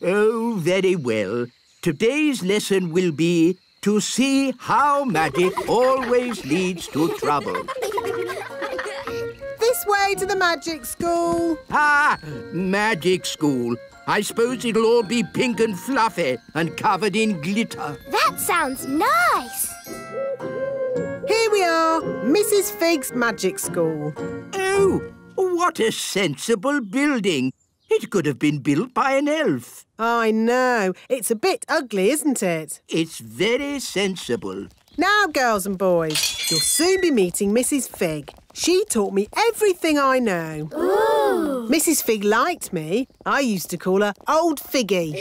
Oh, very well. Today's lesson will be to see how magic always leads to trouble. This way to the magic school. Ah, magic school. I suppose it'll all be pink and fluffy and covered in glitter. That sounds nice. Here we are, Mrs. Fig's magic school. Oh, what a sensible building. It could have been built by an elf. I know. It's a bit ugly, isn't it? It's very sensible. Now, girls and boys, you'll soon be meeting Mrs. Fig. She taught me everything I know. Ooh. Mrs. Fig liked me. I used to call her Old Figgy.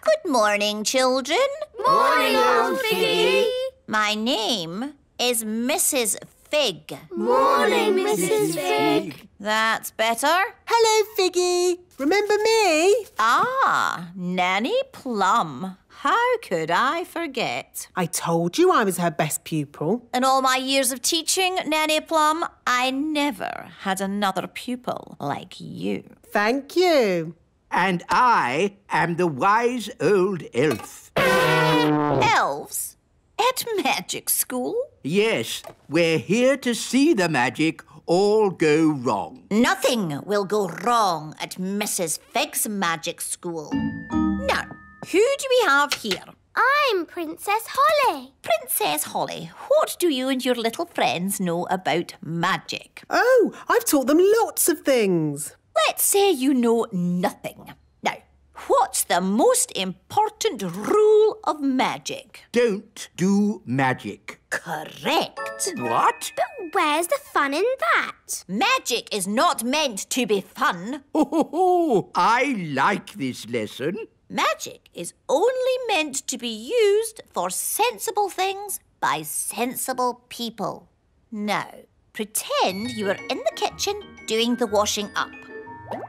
Good morning, children. Morning, Old Figgy. My name is Mrs. Fig. Morning, Mrs. Fig. That's better. Hello, Figgy. Remember me? Ah, Nanny Plum. How could I forget? I told you I was her best pupil. In all my years of teaching, Nanny Plum, I never had another pupil like you. Thank you. And I am the wise old elf. Elves? At magic school? Yes, we're here to see the magic all go wrong. Nothing will go wrong at Mrs. Fig's magic school. Now, who do we have here? I'm Princess Holly. Princess Holly, what do you and your little friends know about magic? Oh, I've taught them lots of things. Let's say you know nothing. Now, what's the most important rule of magic? Don't do magic. Correct. What? But where's the fun in that? Magic is not meant to be fun. Oh, I like this lesson. Magic is only meant to be used for sensible things by sensible people. Now, pretend you are in the kitchen doing the washing up.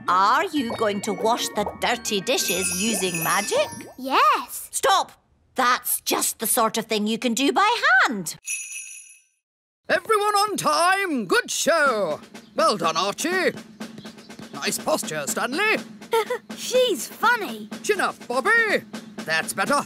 Are you going to wash the dirty dishes using magic? Yes. Stop! That's just the sort of thing you can do by hand. Everyone on time! Good show! Well done, Archie. Nice posture, Stanley. She's funny. Chin up, Bobby. That's better.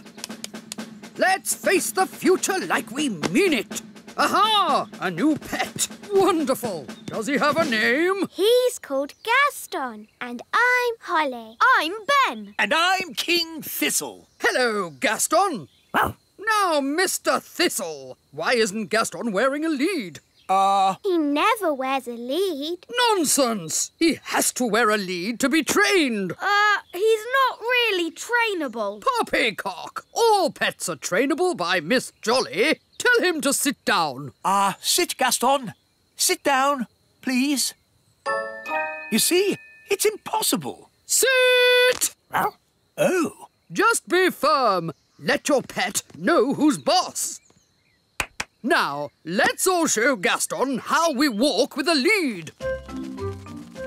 Let's face the future like we mean it. Aha! A new pet. Wonderful. Does he have a name? He's called Gaston. And I'm Holly. I'm Ben. And I'm King Thistle. Hello, Gaston. Well. Now, Mr. Thistle, why isn't Gaston wearing a lead? He never wears a lead. Nonsense! He has to wear a lead to be trained. He's not really trainable. Poppycock! All pets are trainable by Miss Jolly. Tell him to sit down. Sit, Gaston. Sit down, please. You see, it's impossible. Sit! Oh. Just be firm. Let your pet know who's boss. Now, let's all show Gaston how we walk with a lead.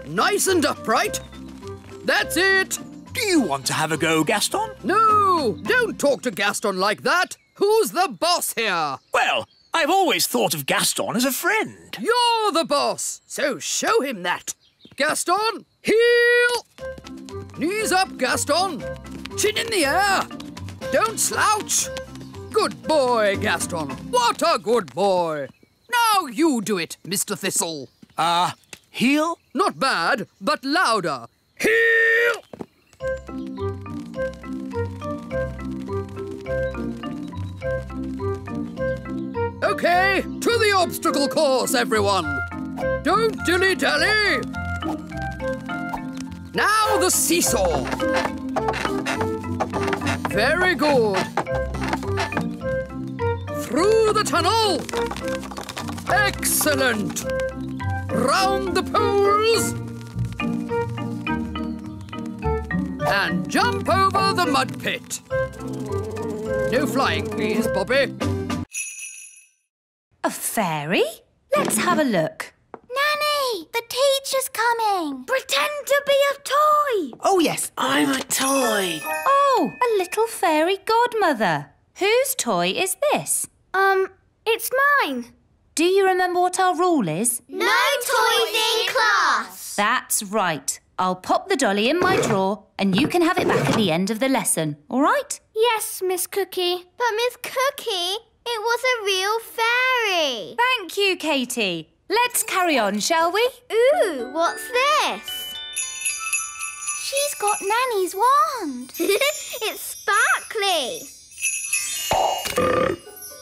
Nice and upright. That's it. Do you want to have a go, Gaston? No, don't talk to Gaston like that. Who's the boss here? Well, I've always thought of Gaston as a friend. You're the boss, so show him that. Gaston, heel. Knees up, Gaston. Chin in the air. Don't slouch. Good boy, Gaston. What a good boy. Now you do it, Mr. Thistle. Heel? Not bad, but louder. Heel! OK, to the obstacle course, everyone. Don't dilly-dally. Now the seesaw. Very good. Through the tunnel. Excellent. Round the poles. And jump over the mud pit. No flying, please, Bobby. A fairy? Let's have a look. Nanny, the teacher's coming. Pretend to be a toy. Oh, yes. I'm a toy. Oh, a little fairy godmother. Whose toy is this? It's mine. Do you remember what our rule is? No toys in class. That's right. I'll pop the dolly in my drawer and you can have it back at the end of the lesson, all right? Yes, Miss Cookie. But Miss Cookie, it was a real fairy. Thank you, Katie. Let's carry on, shall we? Ooh, what's this? She's got Nanny's wand. It's sparkly.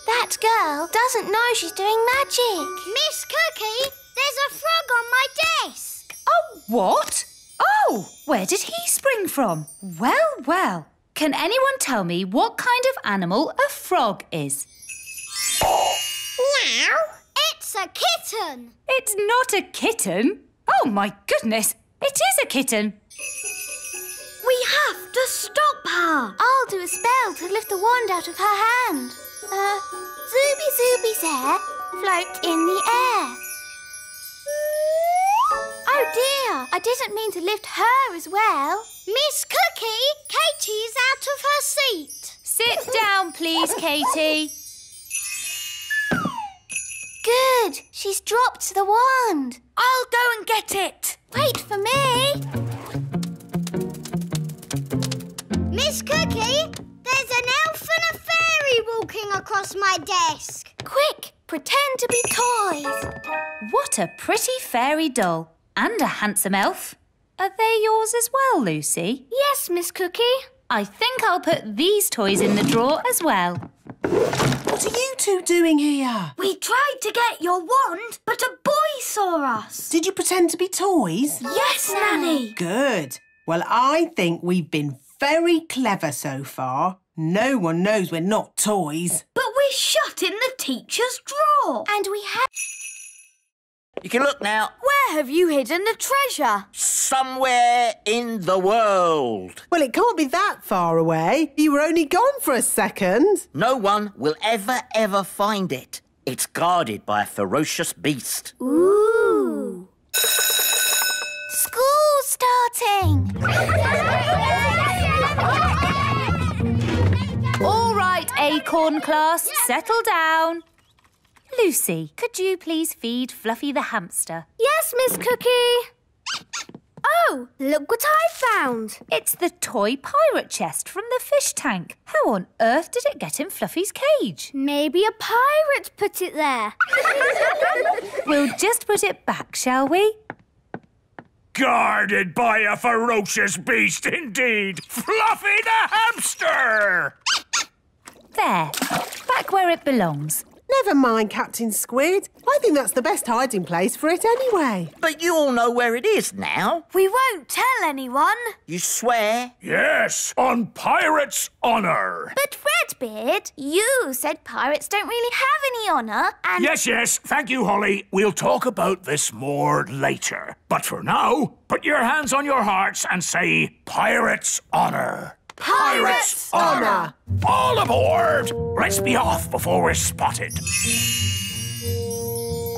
That girl doesn't know she's doing magic. Miss Cookie, there's a frog on my desk. Oh, what? Oh, where did he spring from? Well, well. Can anyone tell me what kind of animal a frog is? Meow. It's a kitten. It's not a kitten. Oh, my goodness. It is a kitten. We have to stop her. I'll do a spell to lift the wand out of her hand. Zooby Zooby's hair float in the air. Oh dear, I didn't mean to lift her as well. Miss Cookie, Katie's out of her seat. Sit down, please, Katie. Good, she's dropped the wand. I'll go and get it. Wait for me. Miss Cookie, there's an elf and a fairy walking across my desk. Quick, pretend to be toys. What a pretty fairy doll. And a handsome elf. Are they yours as well, Lucy? Yes, Miss Cookie. I think I'll put these toys in the drawer as well. What are you two doing here? We tried to get your wand, but a boy saw us. Did you pretend to be toys? Yes, Nanny. Good. Well, I think we've been very clever so far. No one knows we're not toys. But we're shut in the teacher's drawer. And we have... You can look now. Where have you hidden the treasure? Somewhere in the world. Well, it can't be that far away. You were only gone for a second. No one will ever find it. It's guarded by a ferocious beast. Ooh. School's starting. All right, Acorn class, settle down. Lucy, could you please feed Fluffy the hamster? Yes, Miss Cookie. Oh, look what I found. It's the toy pirate chest from the fish tank. How on earth did it get in Fluffy's cage? Maybe a pirate put it there. We'll just put it back, shall we? Guarded by a ferocious beast indeed. Fluffy the hamster! There, back where it belongs. Never mind, Captain Squid. I think that's the best hiding place for it anyway. But you all know where it is now. We won't tell anyone. You swear? Yes, on pirate's honour. But Redbeard, you said pirates don't really have any honour and... Yes, thank you, Holly. We'll talk about this more later. But for now, put your hands on your hearts and say pirate's honour. Pirate's honour. All aboard! Let's be off before we're spotted.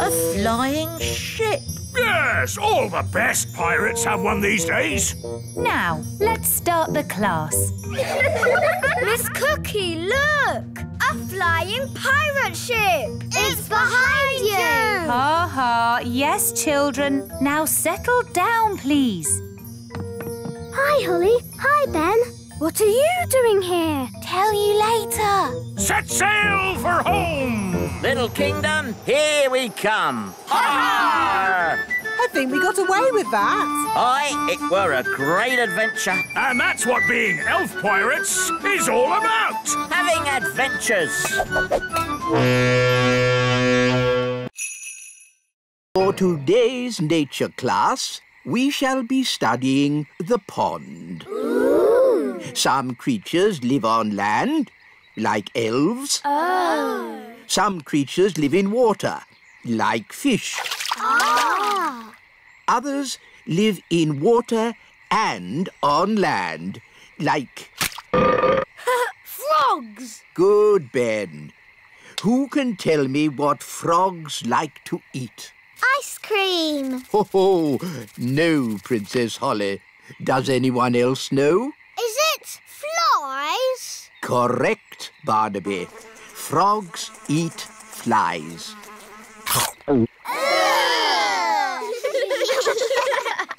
A flying ship. Yes, all the best pirates have one these days. Now, let's start the class. Miss Cookie, look! A flying pirate ship! It's behind you! Ha ha, yes, children. Now settle down, please. Hi, Holly. Hi, Ben. What are you doing here? Tell you later. Set sail for home! Little kingdom, here we come. Ha! I think we got away with that. Aye, it were a great adventure. And that's what being elf pirates is all about. Having adventures. For today's nature class, we shall be studying the pond. Some creatures live on land, like elves. Oh. Some creatures live in water, like fish. Ah. Others live in water and on land, like... Frogs! Good, Ben. Who can tell me what frogs like to eat? Ice cream. Ho, no, Princess Holly. Does anyone else know? Is it flies? Correct, Barnaby. Frogs eat flies.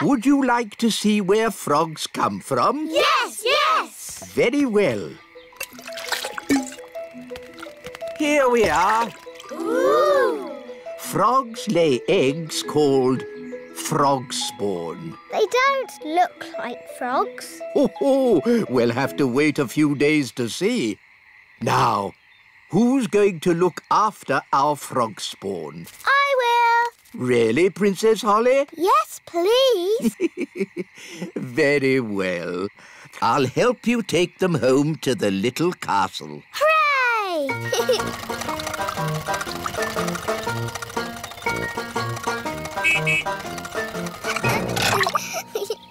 Would you like to see where frogs come from? Yes, yes! Very well. Here we are. Ooh! Frogs lay eggs called frog spawn. They don't look like frogs. Oh, we'll have to wait a few days to see. Now, who's going to look after our frog spawn? I will. Really, Princess Holly? Yes, please. Very well. I'll help you take them home to the little castle. Hooray!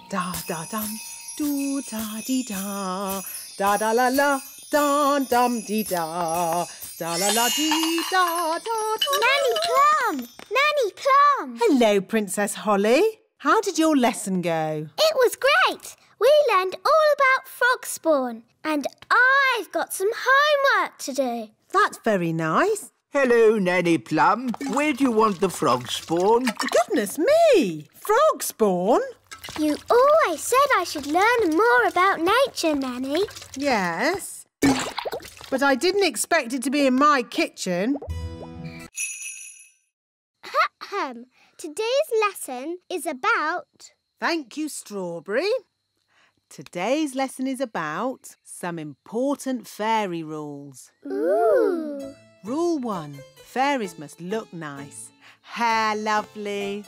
Da da dum, do da dee da, da da la la, dum dum dee da, da la la dee da da da. Nanny Plum! Nanny Plum! Hello, Princess Holly. How did your lesson go? It was great. We learned all about frog spawn, and I've got some homework to do. That's very nice. Hello, Nanny Plum. Where do you want the frog spawn? Goodness me! Frog spawn? You always said I should learn more about nature, Nanny. Yes. But I didn't expect it to be in my kitchen. Ahem. Today's lesson is about... Thank you, Strawberry. Today's lesson is about some important fairy rules. Ooh. Rule 1. Fairies must look nice. Hair lovely.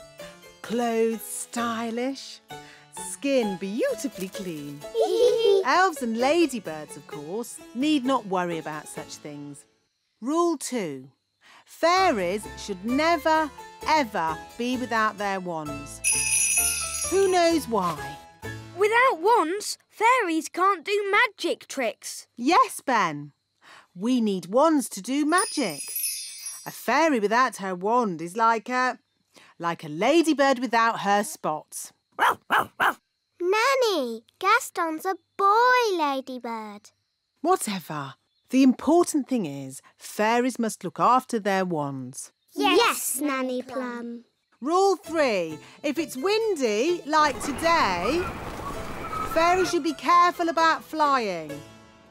Clothes stylish. Skin beautifully clean. Elves and ladybirds, of course, need not worry about such things. Rule 2. Fairies should never, ever be without their wands. Who knows why? Without wands, fairies can't do magic tricks. Yes, Ben. We need wands to do magic. A fairy without her wand is like a ladybird without her spots. Nanny, Gaston's a boy ladybird. Whatever. The important thing is fairies must look after their wands. Yes, Nanny Plum. Rule 3. If it's windy, like today, fairies should be careful about flying.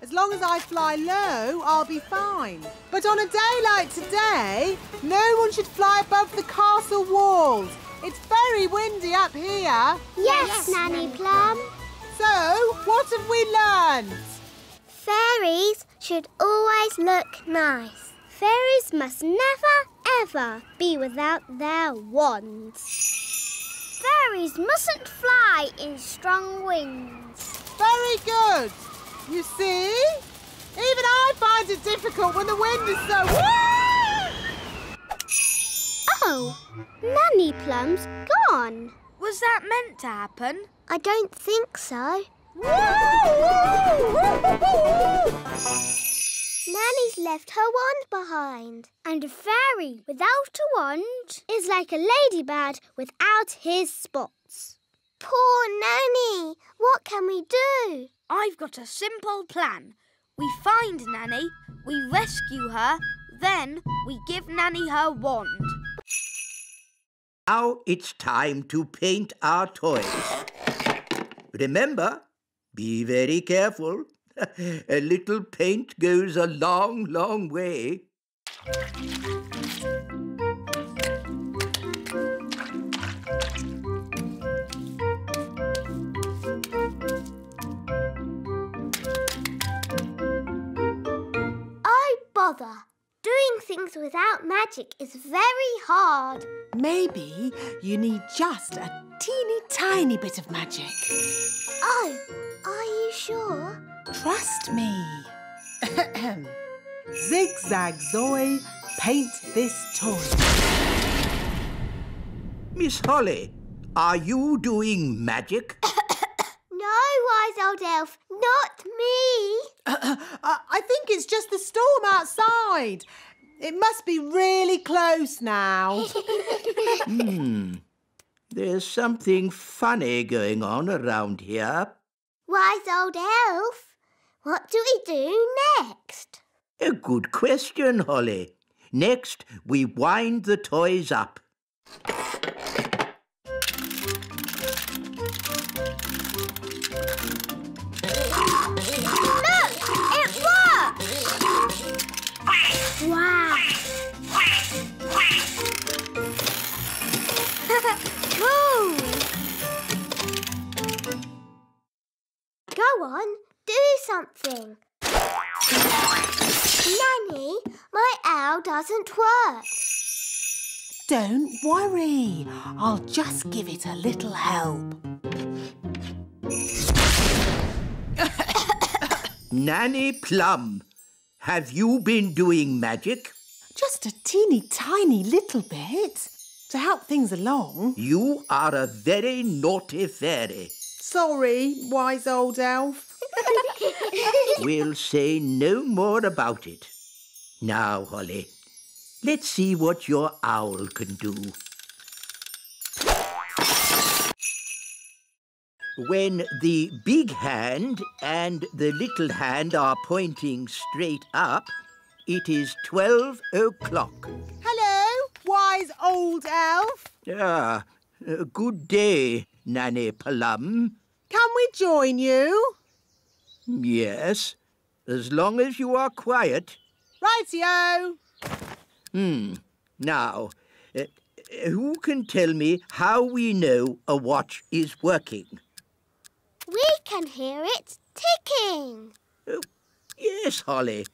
As long as I fly low, I'll be fine. But on a day like today, no one should fly above the castle walls. It's very windy up here. Yes, Nanny Plum. So, what have we learned? Fairies should always look nice. Fairies must never, ever be without their wands. Fairies mustn't fly in strong winds. Very good. You see? Even I find it difficult when the wind is so... Oh, Nanny Plum's gone. Was that meant to happen? I don't think so. Nanny's left her wand behind. And a fairy without a wand is like a ladybird without his spots. Poor Nanny. What can we do? I've got a simple plan. We find Nanny, we rescue her, then we give Nanny her wand. Now it's time to paint our toys. Remember, be very careful. A little paint goes a long, long way. Oh, bother. Doing things without magic is very hard. Maybe you need just a teeny tiny bit of magic. Oh, are you sure? Trust me. Zigzag Zoe, paint this toy. Miss Holly, are you doing magic? No, wise old elf, not me. I think it's just the storm outside. It must be really close now. There's something funny going on around here. Wise old elf, what do we do next? A good question, Holly. Next, we wind the toys up. something. Nanny, my owl doesn't work. Don't worry. I'll just give it a little help. Nanny Plum, have you been doing magic? Just a teeny tiny little bit to help things along. You are a very naughty fairy. Sorry, wise old elf. We'll say no more about it. Now, Holly, let's see what your owl can do. When the big hand and the little hand are pointing straight up, it is 12 o'clock. Hello, wise old elf. Good day, Nanny Plum. Can we join you? Yes, as long as you are quiet. Rightio. Now, who can tell me how we know a watch is working? We can hear it ticking. Yes, Holly.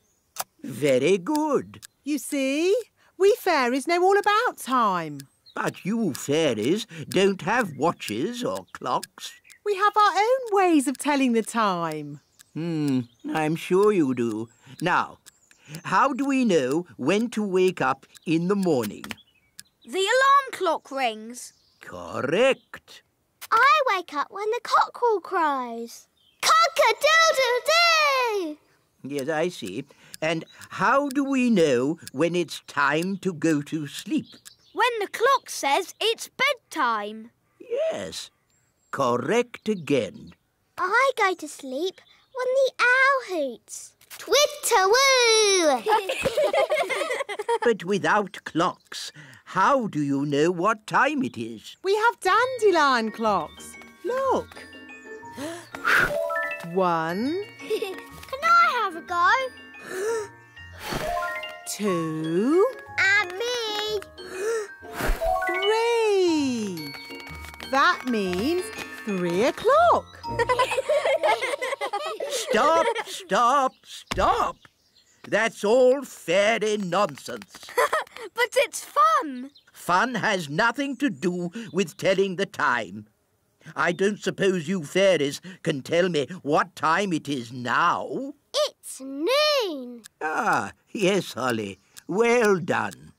Very good. You see, we fairies know all about time. But you fairies don't have watches or clocks. We have our own ways of telling the time. I'm sure you do. Now, how do we know when to wake up in the morning? The alarm clock rings. Correct. I wake up when the cockerel cries. Cock-a-doodle-doo! Yes, I see. And how do we know when it's time to go to sleep? When the clock says it's bedtime. Yes, correct again. I go to sleep when the owl hoots. Twitter-woo! But without clocks, how do you know what time it is? We have dandelion clocks. Look. 1, Can I have a go? 2, And me. 3. That means 3 o'clock. Stop, stop, stop. That's all fairy nonsense. But it's fun. Fun has nothing to do with telling the time. I don't suppose you fairies can tell me what time it is now. It's noon. Ah, yes, Holly. Well done.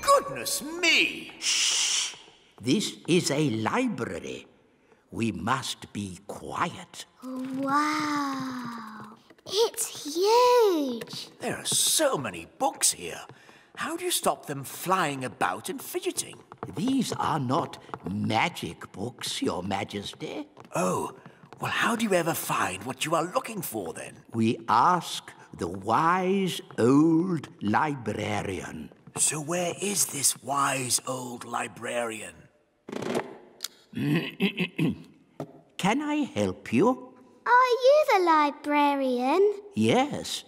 Goodness me! Shh! This is a library. We must be quiet. Wow. It's huge. There are so many books here. How do you stop them flying about and fidgeting? These are not magic books, Your Majesty. Oh, well, how do you ever find what you are looking for, then? We ask the wise old librarian. So where is this wise old librarian? Can I help you? Are you the librarian? Yes.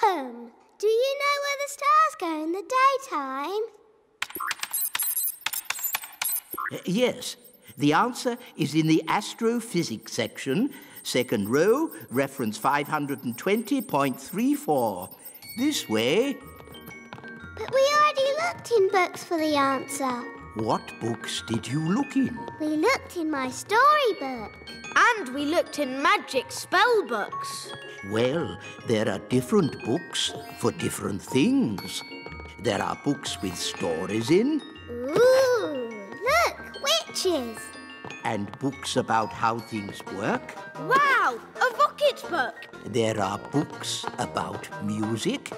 Do you know where the stars go in the daytime? Yes. The answer is in the astrophysics section, second row, reference 520.34. This way. But we already looked in books for the answer. What books did you look in? We looked in my storybook. And we looked in magic spell books. Well, there are different books for different things. There are books with stories in. Ooh, look, witches. And books about how things work. Wow, a rocket book. There are books about music.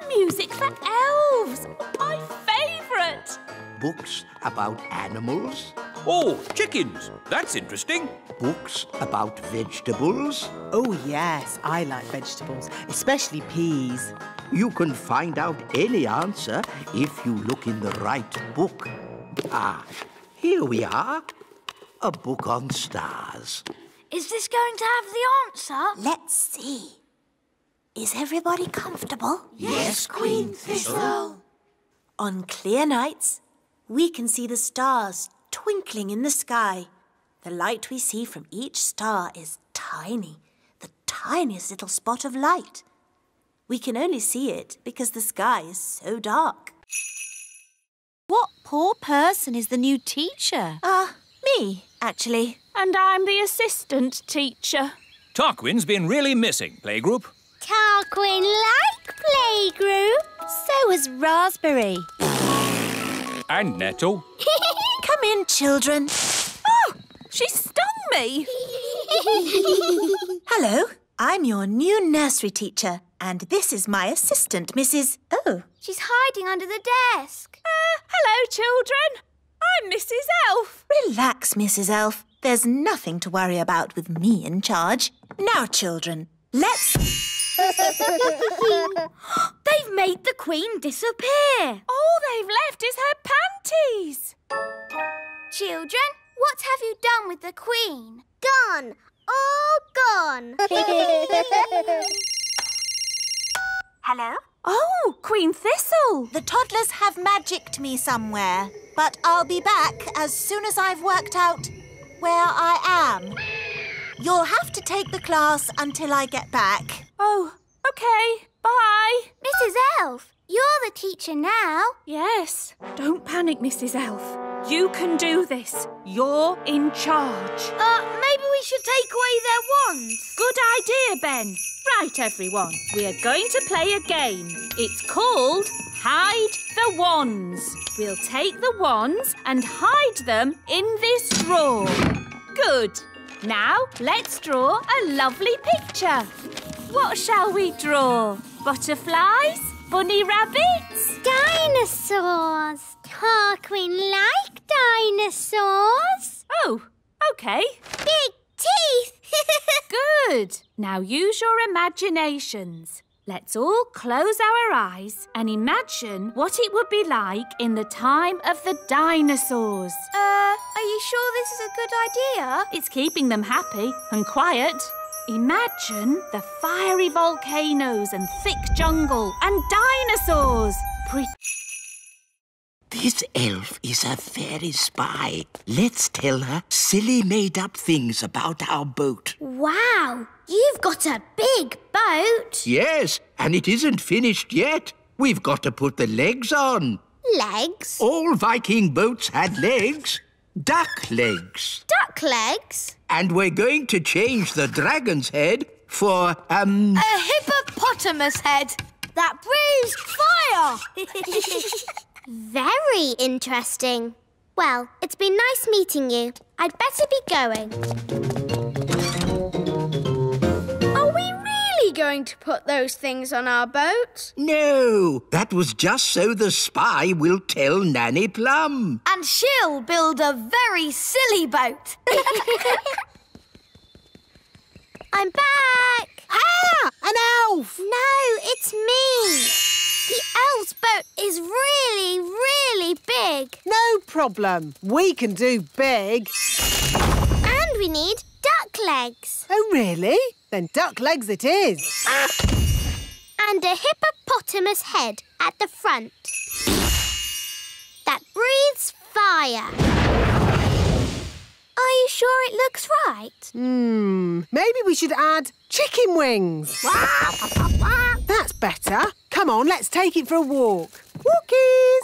Music for elves! My favourite! Books about animals. Oh, chickens. That's interesting. Books about vegetables. Oh, yes, I like vegetables, especially peas. You can find out any answer if you look in the right book. Ah, here we are. A book on stars. Is this going to have the answer? Let's see. Is everybody comfortable? Yes, Queen Thistle. On clear nights, we can see the stars twinkling in the sky. The light we see from each star is tiny, the tiniest little spot of light. We can only see it because the sky is so dark. What poor person is the new teacher? Me, actually. And I'm the assistant teacher. Tarquin's been really missing, playgroup. Tarquin like playgroup. So is Raspberry. And Nettle. Come in, children. Oh, she stung me. Hello, I'm your new nursery teacher, and this is my assistant, Mrs. Oh. She's hiding under the desk. Hello, children. I'm Mrs. Elf. Relax, Mrs. Elf. There's nothing to worry about with me in charge. Now, children, let's... They've made the Queen disappear. All they've left is her panties. Children, what have you done with the Queen? Gone. All gone. Hello? Oh, Queen Thistle. The toddlers have magicked me somewhere, but I'll be back as soon as I've worked out where I am. You'll have to take the class until I get back. Oh, OK. Bye. Mrs. Elf, you're the teacher now. Yes. Don't panic, Mrs. Elf. You can do this. You're in charge. Maybe we should take away their wands. Good idea, Ben. Right, everyone. We are going to play a game. It's called Hide the Wands. We'll take the wands and hide them in this drawer. Good. Now, let's draw a lovely picture. What shall we draw? Butterflies? Bunny rabbits? Dinosaurs. Tarquin like dinosaurs. Oh, OK. Big teeth. Good. Now use your imaginations. Let's all close our eyes and imagine what it would be like in the time of the dinosaurs. Are you sure this is a good idea? It's keeping them happy and quiet. Imagine the fiery volcanoes and thick jungle and dinosaurs. This elf is a fairy spy. Let's tell her silly made-up things about our boat. Wow, you've got a big boat. Yes, and it isn't finished yet. We've got to put the legs on. Legs? All Viking boats had legs. Duck legs. Duck legs? And we're going to change the dragon's head for, A hippopotamus head that breathes fire. Very interesting. Well, it's been nice meeting you. I'd better be going. Are we really going to put those things on our boat? No, that was just so the spy will tell Nanny Plum. And she'll build a very silly boat. I'm back. Ah! An elf! No, it's me. The elf's boat is really, really big. No problem. We can do big. And we need duck legs. Oh, really? Then duck legs it is. And a hippopotamus head at the front. That breathes fire. Are you sure it looks right? Maybe we should add chicken wings. That's better. Come on, let's take it for a walk. Walkies!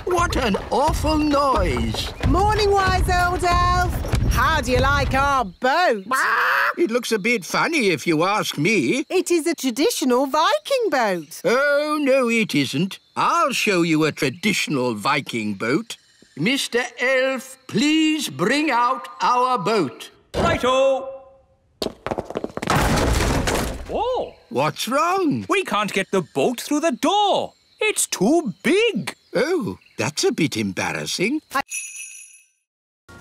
What an awful noise. Morning, wise old elf. How do you like our boat? It looks a bit funny if you ask me. It is a traditional Viking boat. Oh, no, it isn't. I'll show you a traditional Viking boat. Mr. Elf, please bring out our boat. Righto! Oh! What's wrong? We can't get the boat through the door. It's too big. Oh, that's a bit embarrassing.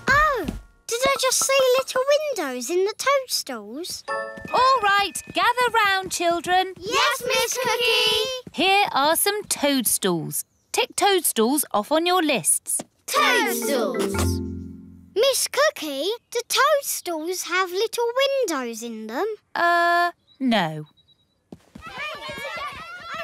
Oh, did I just see little windows in the toadstools? All right, gather round, children. Yes, Miss Cookie. Here are some toadstools. Tick toadstools off on your lists. Toadstools. Miss Cookie, do toadstools have little windows in them? No.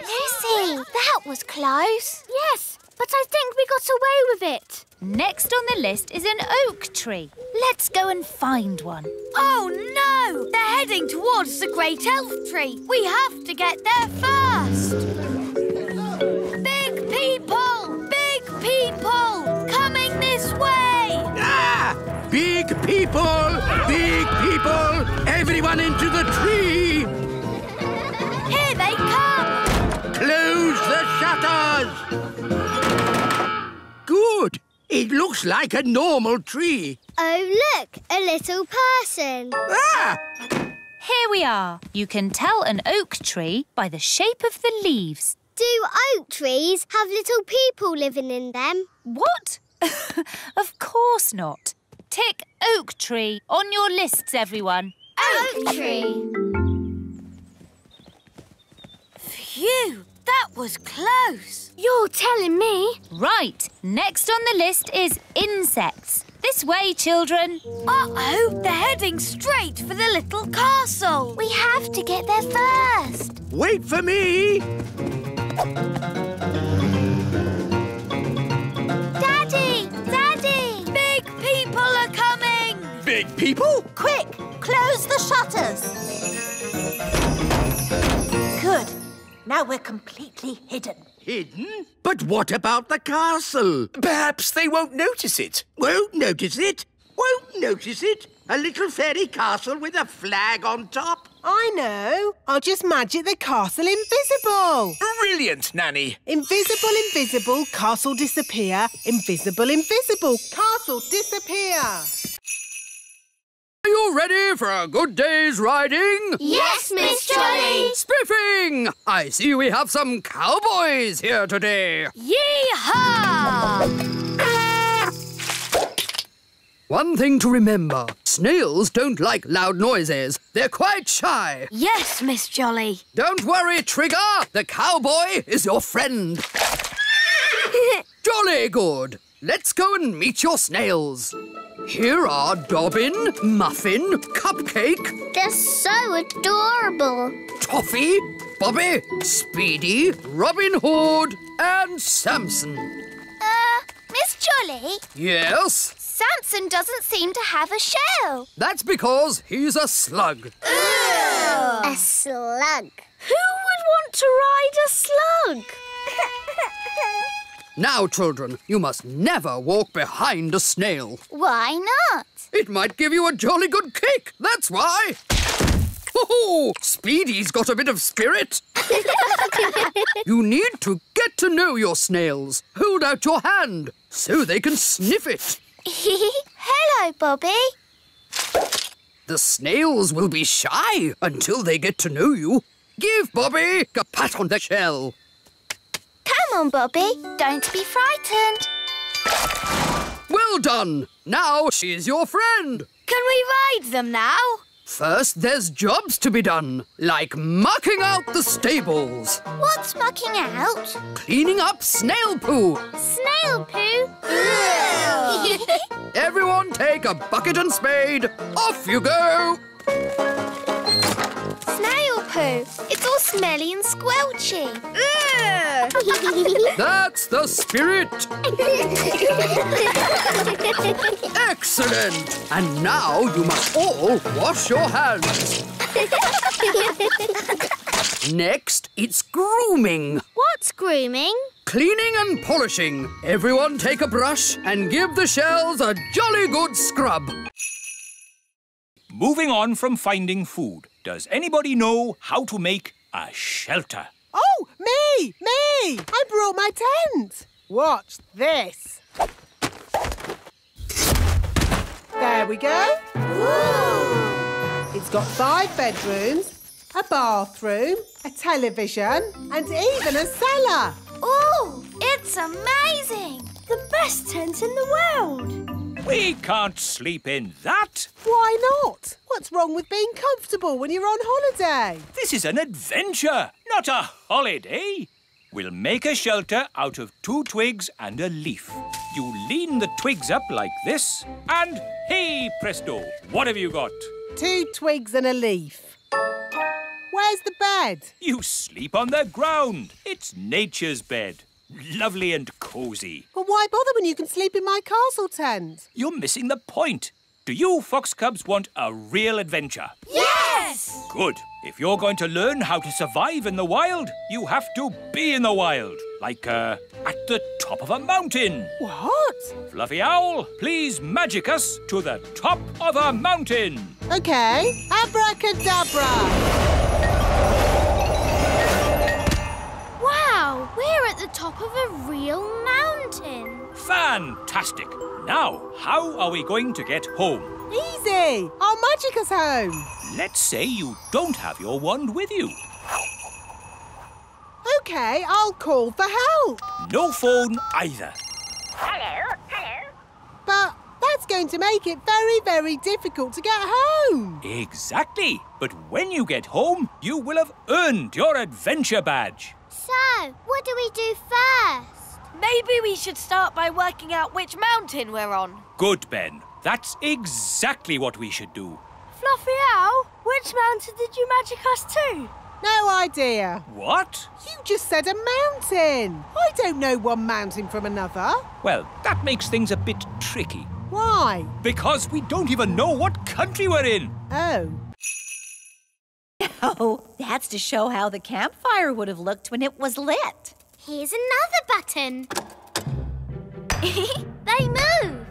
Lucy, that was close. Yes, but I think we got away with it. Next on the list is an oak tree. Let's go and find one. Oh no! They're heading towards the great elf tree. We have to get there first. Big people, coming this way. Ah! Big people! Everyone into the tree! Here they come. Close the shutters! Good. It looks like a normal tree. Oh, look, a little person. Ah! Here we are. You can tell an oak tree by the shape of the leaves. Do oak trees have little people living in them? What? Of course not. Tick oak tree on your lists, everyone. Oak tree. Phew, that was close. You're telling me. Right. Next on the list is insects. This way, children. Uh-oh, they're heading straight for the little castle. We have to get there first. Wait for me! Daddy! Big people are coming. Big people? Quick, close the shutters. Good. Now we're completely hidden. Hidden? But what about the castle? Perhaps they won't notice it. Won't notice it? Won't notice it? A little fairy castle with a flag on top? I know. I'll just magic the castle invisible. Brilliant, Nanny. Invisible, castle disappear. Invisible, castle disappear. Are you ready for a good day's riding? Yes, Miss Jolly. Spiffing! I see we have some cowboys here today. Yee-haw! One thing to remember, snails don't like loud noises. They're quite shy. Yes, Miss Jolly. Don't worry, Trigger. The cowboy is your friend. Jolly good. Let's go and meet your snails. Here are Dobbin, Muffin, Cupcake. They're so adorable. Toffee, Bobby, Speedy, Robin Hood, and Samson. Miss Jolly, Yes? Samson doesn't seem to have a shell. That's because he's a slug. A slug. Who would want to ride a slug? Now, children, you must never walk behind a snail. Why not? It might give you a jolly good kick, that's why. Oh, Speedy's got a bit of spirit. You need to get to know your snails. Hold out your hand so they can sniff it. Hello, Bobby. The snails will be shy until they get to know you. Give Bobby a pat on the shell. Come on, Bobby. Don't be frightened. Well done. Now she's your friend. Can we ride them now? First, there's jobs to be done, like mucking out the stables, What's mucking out? cleaning up snail poo. Snail poo? Everyone take a bucket and spade. Off you go. Snail poo. It's all smelly and squelchy. That's the spirit. Excellent. And now you must all wash your hands. Next, it's grooming. What's grooming? Cleaning and polishing. Everyone take a brush and give the shells a jolly good scrub. Moving on from finding food, does anybody know how to make a shelter? Oh, me! I brought my tent. Watch this. There we go. It's got 5 bedrooms, a bathroom, a television, and even a cellar. Oh, it's amazing. The best tent in the world. We can't sleep in that. Why not? What's wrong with being comfortable when you're on holiday? This is an adventure, not a holiday. We'll make a shelter out of 2 twigs and a leaf. You lean the twigs up like this, and hey presto, what have you got? 2 twigs and a leaf. Where's the bed? You sleep on the ground. It's nature's bed. Lovely and cosy. Well, why bother when you can sleep in my castle tent? You're missing the point. Do you fox cubs want a real adventure? Yes! Good. If you're going to learn how to survive in the wild, you have to be in the wild. Like, at the top of a mountain. What? Fluffy Owl, please magic us to the top of a mountain. OK. Abracadabra! Wow, we're at the top of a real mountain. Fantastic. Now, how are we going to get home? Easy. I'll magic us home. Let's say you don't have your wand with you. OK, I'll call for help. No phone either. Hello, hello. But that's going to make it very, very difficult to get home. Exactly. But when you get home, you will have earned your adventure badge. So, what do we do first? Maybe we should start by working out which mountain we're on. Good, Ben. That's exactly what we should do. Fluffy Owl, which mountain did you magic us to? No idea. What? You just said a mountain. I don't know one mountain from another. Well, that makes things a bit tricky. Why? Because we don't even know what country we're in. Oh. Oh, that's to show how the campfire would have looked when it was lit. Here's another button. They move.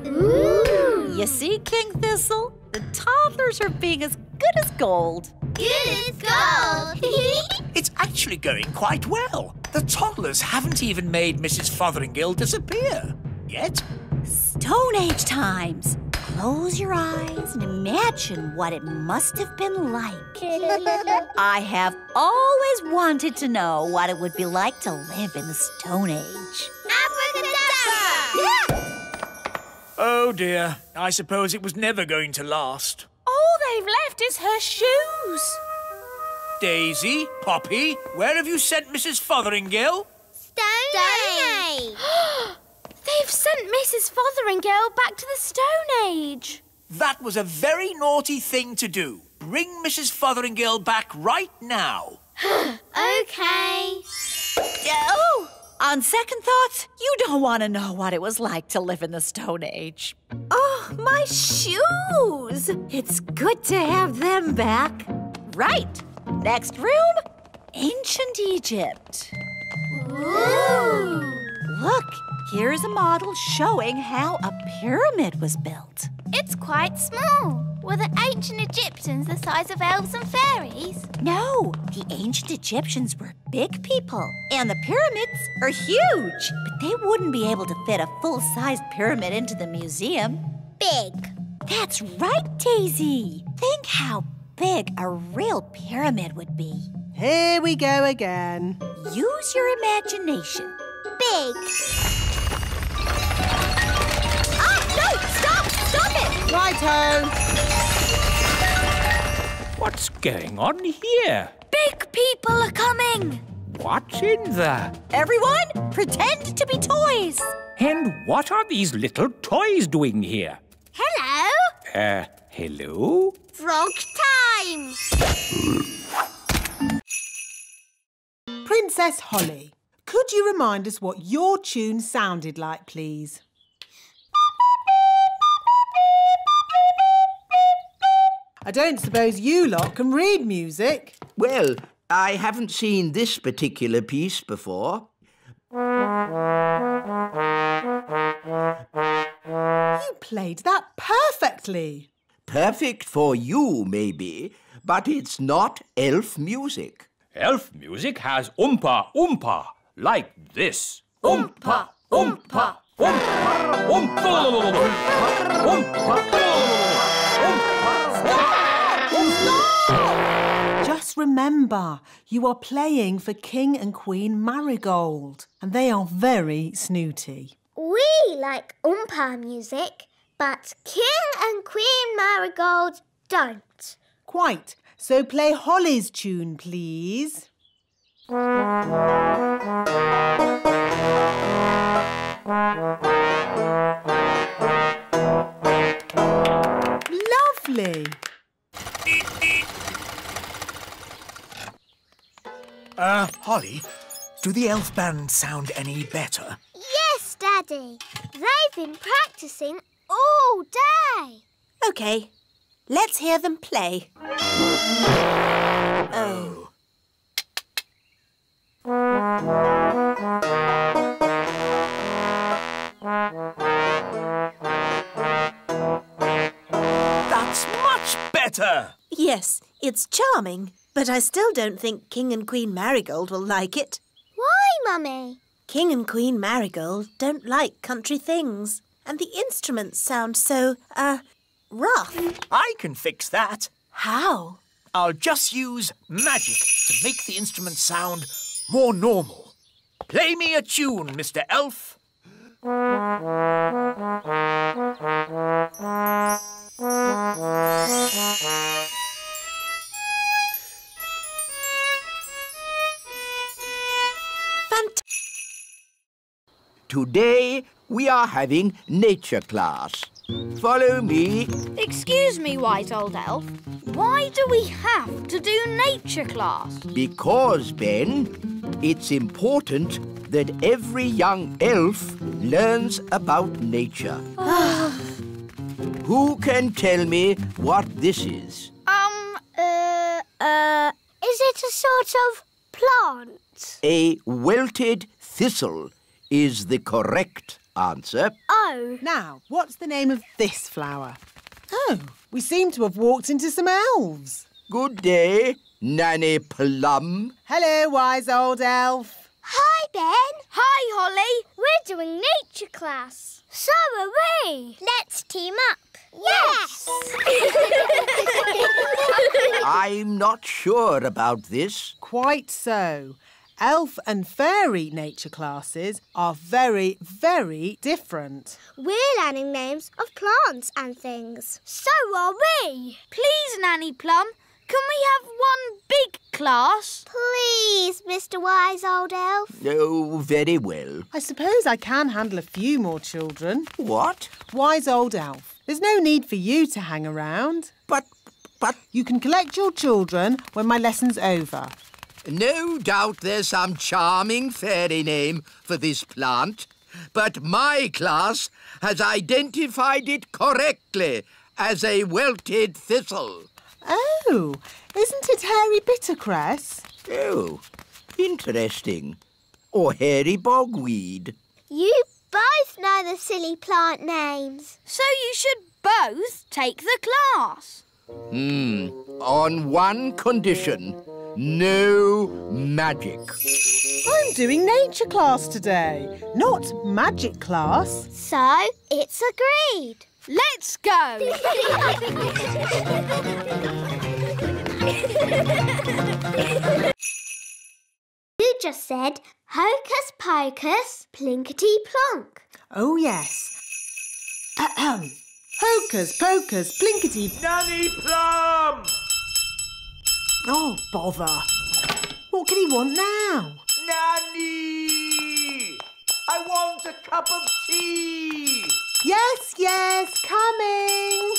Ooh. You see, King Thistle? The toddlers are being as good as gold. Good as gold. It's actually going quite well. The toddlers haven't even made Mrs. Fotheringill disappear. Yet. Stone Age times. Close your eyes and imagine what it must have been like. I have always wanted to know what it would be like to live in the Stone Age. Abracadabra! Oh dear. I suppose it was never going to last. All they've left is her shoes. Daisy, Poppy, where have you sent Mrs. Fotheringill? Stone Age. They've sent Mrs. Fotheringill back to the Stone Age. That was a very naughty thing to do. Bring Mrs. Fotheringill back right now. OK. Oh! On second thoughts, you don't want to know what it was like to live in the Stone Age. Oh, my shoes! It's good to have them back. Right. Next room, Ancient Egypt. Ooh. Look, here's a model showing how a pyramid was built. It's quite small. Were the ancient Egyptians the size of elves and fairies? No, the ancient Egyptians were big people, and the pyramids are huge. But they wouldn't be able to fit a full-sized pyramid into the museum. Big. That's right, Daisy. Think how big a real pyramid would be. Here we go again. Use your imagination. Big. No! Stop! Stop it! Righto. What's going on here? Big people are coming. What's in the... Everyone, pretend to be toys. And what are these little toys doing here? Hello. Hello? Frog time. Princess Holly, could you remind us what your tune sounded like, please? I don't suppose you lot can read music. Well, I haven't seen this particular piece before. You played that perfectly. Perfect for you, maybe, but it's not elf music. Elf music has oompa oompa, like this. Oompa, oompa. Oompa, oompa, oompa. Just remember, you are playing for King and Queen Marigold, and they are very snooty. We like Oompa music, but King and Queen Marigold don't. Quite. So play Holly's tune, please. Lovely. Holly, do the elf band sound any better? Yes, Daddy. They've been practicing all day. OK, let's hear them play. Oh. That's much better! Yes, it's charming, but I still don't think King and Queen Marigold will like it. Why, Mummy? King and Queen Marigold don't like country things, and the instruments sound so, rough. I can fix that. How? I'll just use magic to make the instrument sound more normal. Play me a tune, Mr. Elf. Today we are having nature class. Follow me. Excuse me, wise old elf. Why do we have to do nature class? Because, Ben, it's important that every young elf learns about nature. Who can tell me what this is? Is it a sort of plant? A wilted thistle is the correct answer. Oh. Now, what's the name of this flower? Oh, we seem to have walked into some elves. Good day, Nanny Plum. Hello, wise old elf. Hi, Ben. Hi, Holly. We're doing nature class. So are we. Let's team up. Yes! I'm not sure about this. Quite so. Elf and fairy nature classes are very, very different. We're learning names of plants and things. So are we. Please, Nanny Plum, can we have one big class? Please, Mr. Wise Old Elf. Oh, very well. I suppose I can handle a few more children. What? Wise old elf, there's no need for you to hang around. But... You can collect your children when my lesson's over. No doubt there's some charming fairy name for this plant, but my class has identified it correctly as a wilted thistle. Oh, isn't it hairy bittercress? Oh, interesting. Or hairy bogweed. You both know the silly plant names. So you should both take the class. On one condition. No magic. I'm doing nature class today, not magic class. So, it's agreed. Let's go! You just said hocus pocus, plinkety plonk. Oh, yes. Hocus pocus, plinkety... Nanny Plum! Oh, bother. What can he want now? Nanny! I want a cup of tea! Yes, coming.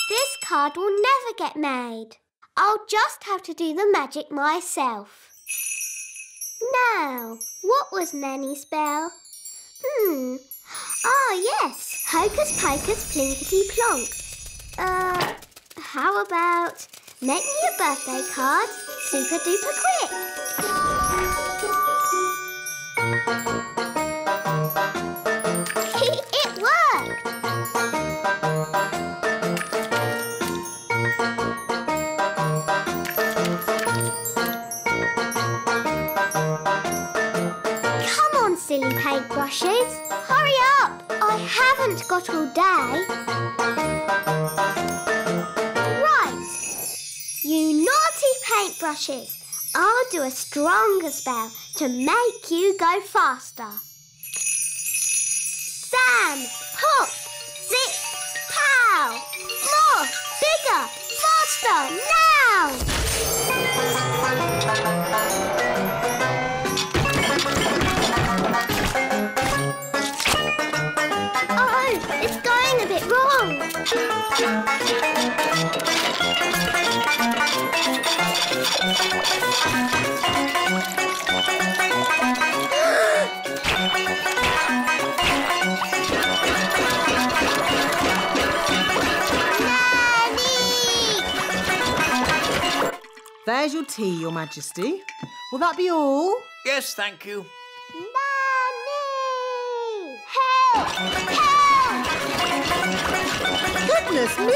This card will never get made. I'll just have to do the magic myself. Now, what was Nanny's spell? Ah, yes. Hocus pocus, plinkety plonk. How about make me a birthday card super duper quick? It worked! Come on, silly paintbrushes. Hurry up! I haven't got all day. You naughty paintbrushes! I'll do a stronger spell to make you go faster. Sam, pop, zip, pow! More, bigger, faster, now! Oh, it's going a bit wrong. There's your tea, Your Majesty. Will that be all? Yes, thank you. Nanny! Help! Help! Goodness me!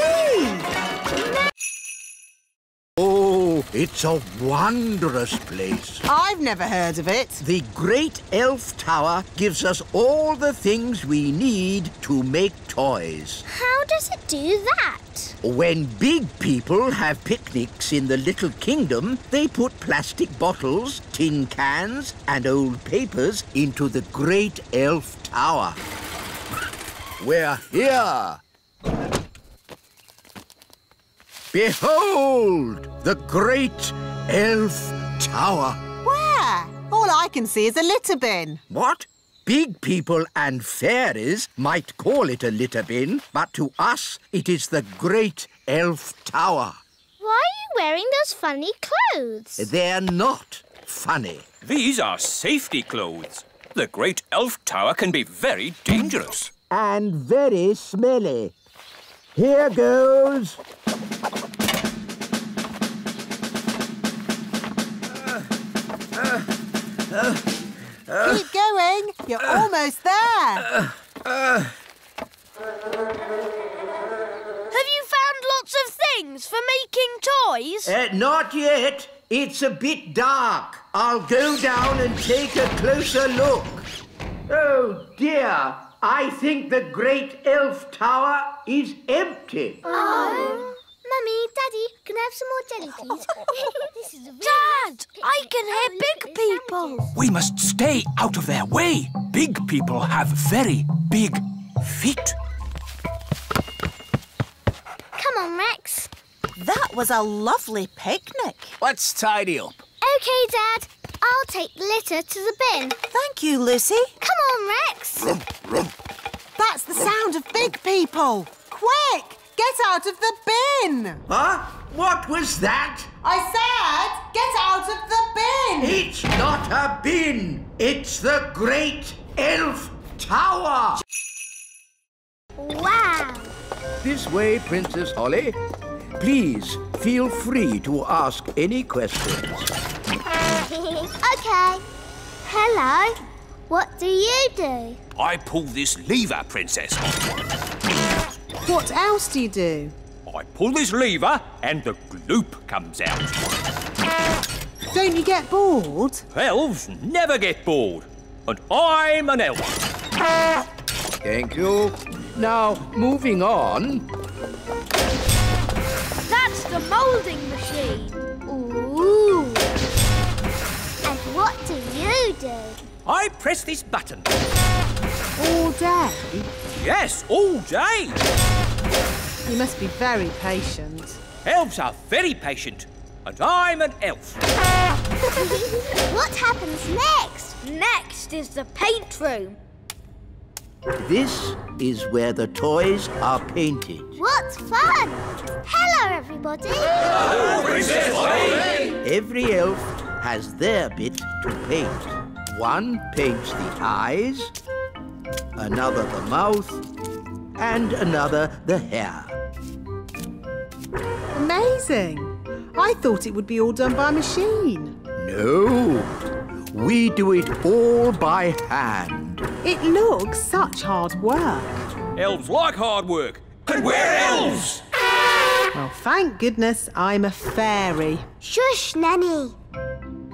Oh, it's a wondrous place. I've never heard of it. The Great Elf Tower gives us all the things we need to make toys. How does it do that? When big people have picnics in the Little Kingdom, they put plastic bottles, tin cans and old papers into the Great Elf Tower. We're here. Behold, the Great Elf Tower. Where? All I can see is a litter bin. What? Big people and fairies might call it a litter bin, but to us it is the Great Elf Tower. Why are you wearing those funny clothes? They're not funny. These are safety clothes. The Great Elf Tower can be very dangerous. And very smelly. Here goes. Keep going. You're almost there. Have you found lots of things for making toys? Not yet. It's a bit dark. I'll go down and take a closer look. Oh, dear. I think the Great Elf Tower is empty. Oh. Mummy, Daddy, can I have some more jelly, please? This is a really Dad, nice I can hear big people. We must stay out of their way. Big people have very big feet. Come on, Rex. That was a lovely picnic. Let's tidy up. OK, Dad. I'll take the litter to the bin. Thank you, Lucy. Come on, Rex. That's the sound of big people. Quick! Get out of the bin! Huh? What was that? I said, get out of the bin! It's not a bin. It's the Great Elf Tower. Wow. This way, Princess Holly. Please feel free to ask any questions. OK. Hello. What do you do? I pull this lever, Princess. What else do you do? I pull this lever and the gloop comes out. Don't you get bored? Elves never get bored. And I'm an elf. Thank you. Now, moving on. That's the moulding machine. Ooh. And what do you do? I press this button. All day? Yes, all day. You must be very patient. Elves are very patient. And I'm an elf. What happens next? Next is the paint room. This is where the toys are painted. What fun! Hello, everybody. Hello, Princess Holly. Every elf has their bit to paint. One paints the eyes, another the mouth, and another the hair. Amazing. I thought it would be all done by machine. No, we do it all by hand. It looks such hard work. Elves like hard work. And we're elves. Well, thank goodness I'm a fairy. Shush, Nanny.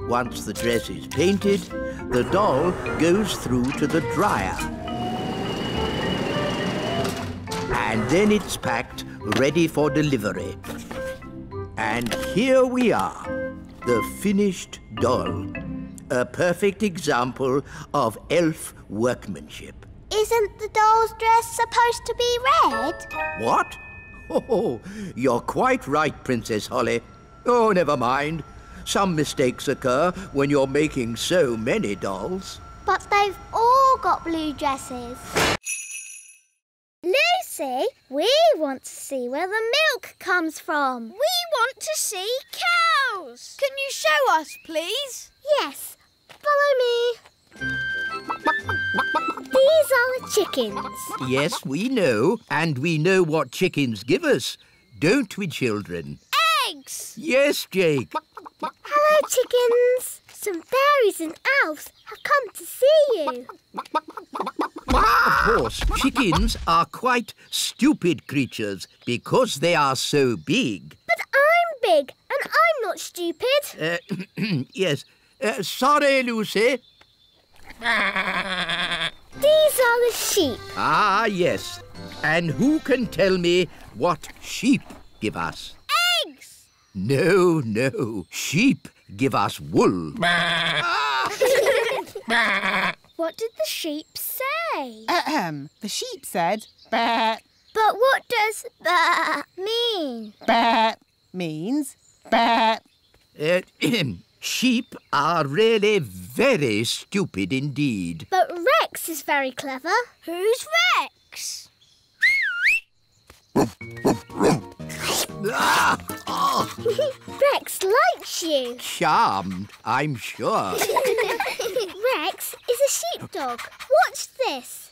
Once the dress is painted, the doll goes through to the dryer. And then it's packed, ready for delivery. And here we are, the finished doll. A perfect example of elf workmanship. Isn't the doll's dress supposed to be red? What? Oh, you're quite right, Princess Holly. Oh, never mind. Some mistakes occur when you're making so many dolls. But they've all got blue dresses. Lucy! see. We want to see where the milk comes from. We want to see cows. Can you show us, please? Yes. Follow me. These are the chickens. Yes, we know. And we know what chickens give us. Don't we, children? Eggs. Yes, Jake. Hello, chickens. Some fairies and elves have come to see you. Of course, chickens are quite stupid creatures because they are so big. But I'm big and I'm not stupid. Yes. Sorry, Lucy. These are the sheep. Ah, yes. And who can tell me what sheep give us? Eggs. No. Sheep give us wool. What did the sheep say? The sheep said, "Bah." But what does "bah" mean? "Bah" means bah. Sheep are really very stupid indeed. But Rex is very clever. Who's Rex? Rex likes you. Charmed, I'm sure. Rex is a sheepdog. Watch this.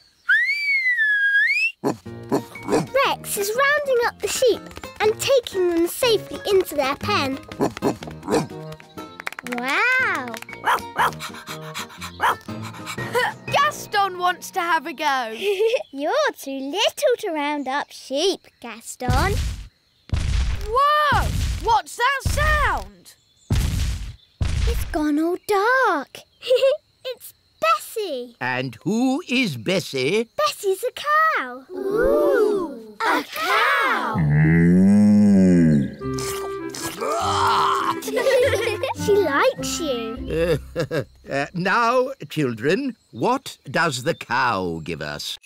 Rex is rounding up the sheep and taking them safely into their pen. Wow! Gaston wants to have a go. You're too little to round up sheep, Gaston. Whoa! What's that sound? It's gone all dark. It's Bessie. And who is Bessie? Bessie's a cow. Ooh! A cow! She likes you. Now, children, what does the cow give us?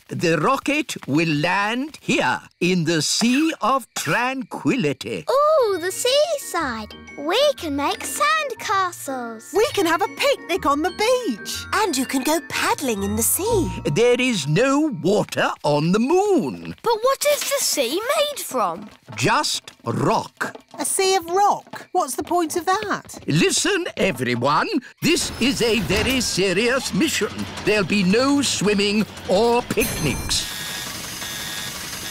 The rocket will land here in the Sea of Tranquility. Ooh, the seaside. We can make sand castles. We can have a picnic on the beach. And you can go paddling in the sea. There is no water on the moon. But what is the sea made from? Just rock. A sea of rock. What's the point of that? Listen, everyone. This is a very serious mission. There'll be no swimming or picnics.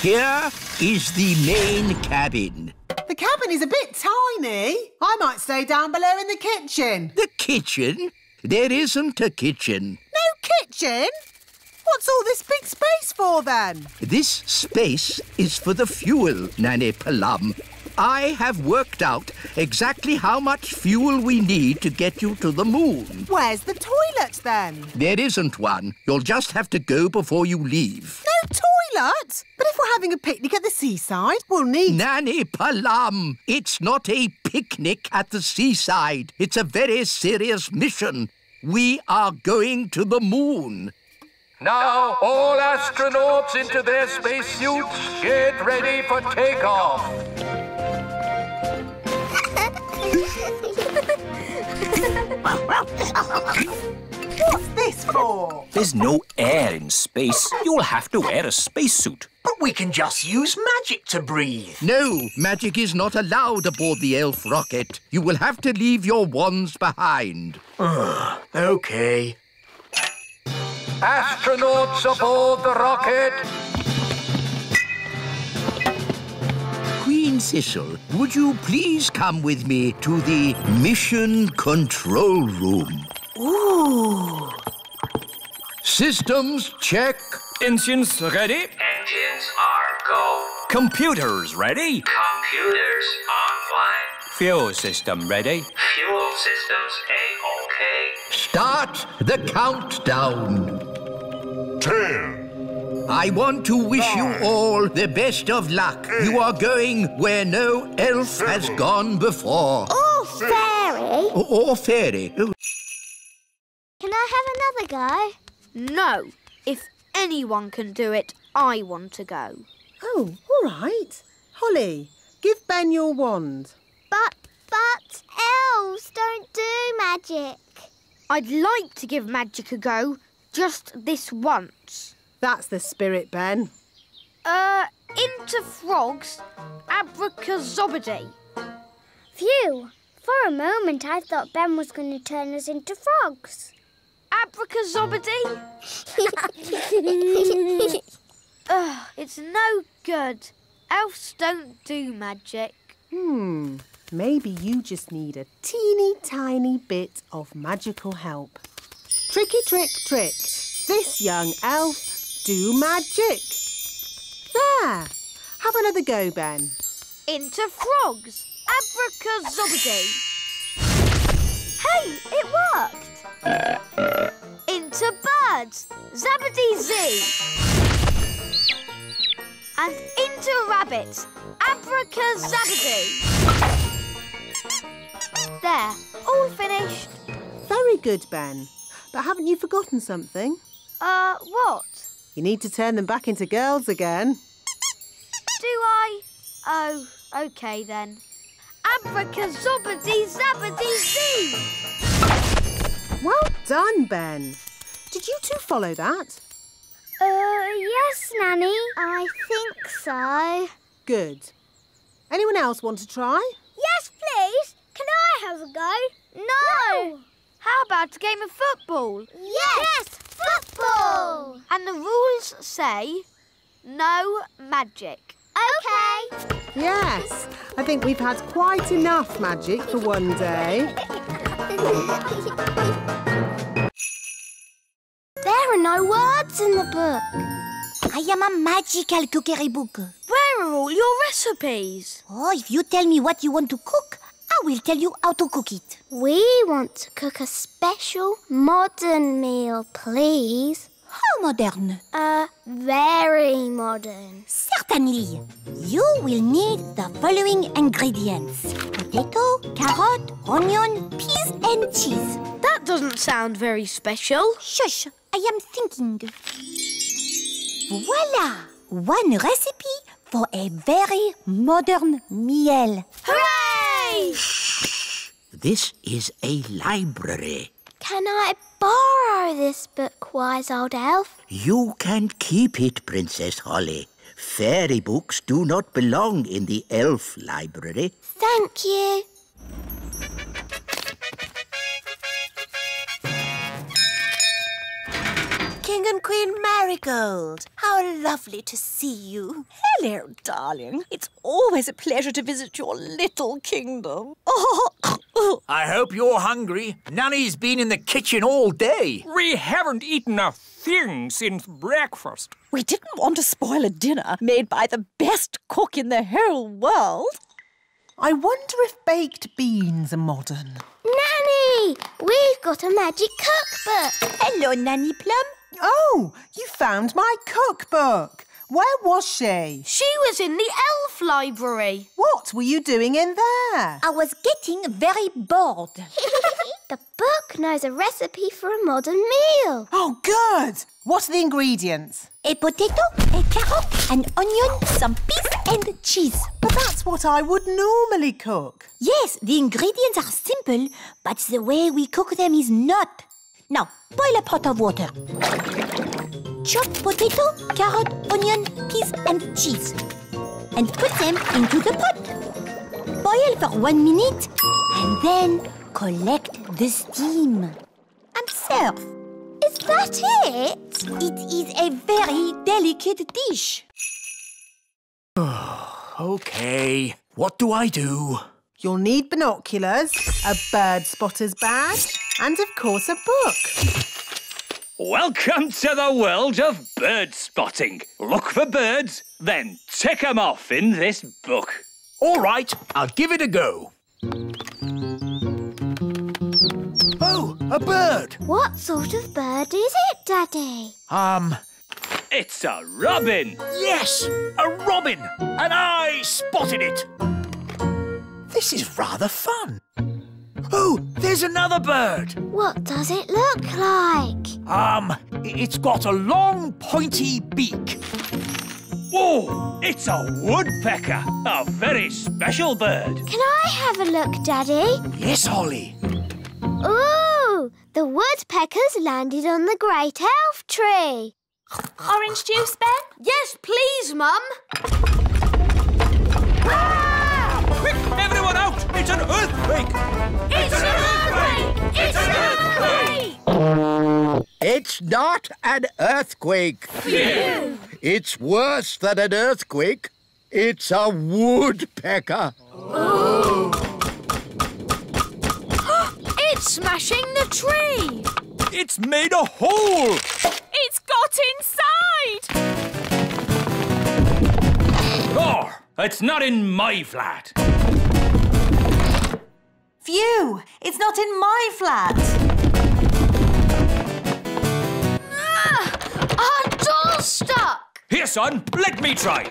Here is the main cabin. The cabin is a bit tiny. I might stay down below in the kitchen. The kitchen? There isn't a kitchen. No kitchen? What's all this big space for, then? This space is for the fuel, Nanny Plum. I have worked out exactly how much fuel we need to get you to the moon. Where's the toilet, then? There isn't one. You'll just have to go before you leave. No toilet? But if we're having a picnic at the seaside, we'll need... Nanny Plum, it's not a picnic at the seaside. It's a very serious mission. We are going to the moon. Now, all astronauts into their spacesuits. Get ready for takeoff. What's this for? There's no air in space. You'll have to wear a spacesuit. But we can just use magic to breathe. No, magic is not allowed aboard the elf rocket. You will have to leave your wands behind. OK. Astronauts aboard the rocket. Queen Thistle, would you please come with me to the mission control room? Ooh. Systems check. Engines ready? Engines are go. Computers ready? Computers online. Fuel system ready? Fuel systems A-OK. Start the countdown. 10. I want to wish you all the best of luck. You are going where no elf has gone before. Or fairy. Or fairy. Can I have another go? No. If anyone can do it, I want to go. Oh, all right. Holly, give Ben your wand. But elves don't do magic. I'd like to give magic a go, just this once. That's the spirit, Ben. Into frogs, abracazobody. Phew! For a moment I thought Ben was going to turn us into frogs. Abracazobody? Ugh, it's no good. Elves don't do magic. Maybe you just need a teeny tiny bit of magical help. Tricky trick trick. This young elf do magic. There. Have another go, Ben. Into frogs, abracazobody. Hey, it worked. Into birds, zabbity-zee. And into rabbits, abracazabity. There, all finished. Very good, Ben. But haven't you forgotten something? What? You need to turn them back into girls again. Do I? Oh, OK then. Abracazobity-zabbity-zee. Well done, Ben. Did you two follow that? Yes, Nanny. I think so. Good. Anyone else want to try? Yes, please. Can I have a go? No. How about a game of football? Yes, football. And the rules say no magic. OK. Yes. I think we've had quite enough magic for one day. There are no words in the book. I am a magical cookery book. Where are all your recipes? Oh, if you tell me what you want to cook, I will tell you how to cook it. We want to cook a special modern meal, please. How modern? Very modern. Certainly. You will need the following ingredients. Potato, carrot, onion, peas and cheese. That doesn't sound very special. Shush, I am thinking. Voila! One recipe for a very modern meal. Hooray! This is a library. Can I borrow this book, wise old elf? You can keep it, Princess Holly. Fairy books do not belong in the elf library. Thank you. King and Queen Marigold, how lovely to see you. Hello, darling. It's always a pleasure to visit your little kingdom. I hope you're hungry. Nanny's been in the kitchen all day. We haven't eaten a thing since breakfast. We didn't want to spoil a dinner made by the best cook in the whole world. I wonder if baked beans are modern. Nanny, we've got a magic cookbook. Hello, Nanny Plum. Oh, you found my cookbook. Where was she? She was in the elf library. What were you doing in there? I was getting very bored. The book knows a recipe for a modern meal. Oh, good. What are the ingredients? A potato, a carrot, an onion, some peas and cheese. But that's what I would normally cook. Yes, the ingredients are simple, but the way we cook them is not. Now, boil a pot of water. Chop potato, carrot, onion, peas and cheese. And put them into the pot. Boil for 1 minute and then collect the steam. And serve. Is that it? It is a very delicate dish. OK, what do I do? You'll need binoculars, a bird spotter's badge, and of course a book. Welcome to the world of bird spotting. Look for birds, then tick 'em off in this book. All right, I'll give it a go. Oh, a bird. What sort of bird is it, Daddy? It's a robin. Yes, a robin. And I spotted it. This is rather fun. Oh, there's another bird. What does it look like? It's got a long, pointy beak. Oh, it's a woodpecker. A very special bird. Can I have a look, Daddy? Yes, Holly. Ooh, the woodpeckers landed on the great elf tree. Orange juice, Ben? Yes, please, Mum. Quick, everyone out! It's an earthquake! It's an earthquake! It's an earthquake! It's not an earthquake. Phew. It's worse than an earthquake. It's a woodpecker. Oh. It's smashing the tree. It's made a hole! It's got inside! Oh, it's not in my flat. Phew! It's not in my flat. Our door's stuck. Here, son, let me try.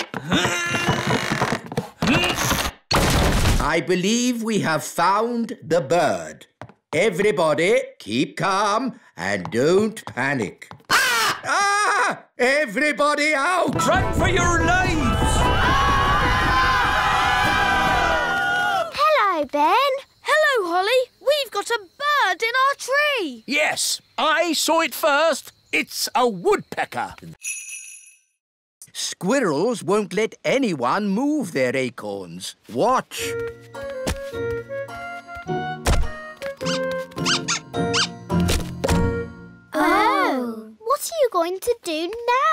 I believe we have found the bird. Everybody, keep calm and don't panic. Ah! Everybody out! Run for your lives! Hello, Ben. Hello, Holly. We've got a bird in our tree. Yes, I saw it first. It's a woodpecker. Squirrels won't let anyone move their acorns. Watch. Oh. What are you going to do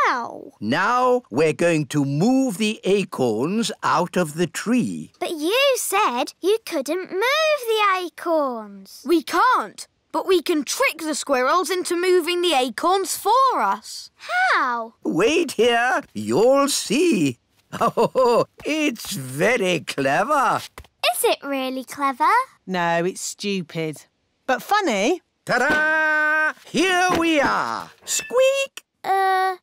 now? Now we're going to move the acorns out of the tree. But you said you couldn't move the acorns. We can't, but we can trick the squirrels into moving the acorns for us. How? Wait here, you'll see. Oh, it's very clever. Is it really clever? No, it's stupid. But funny. Ta-da! Here we are. Squeak! Why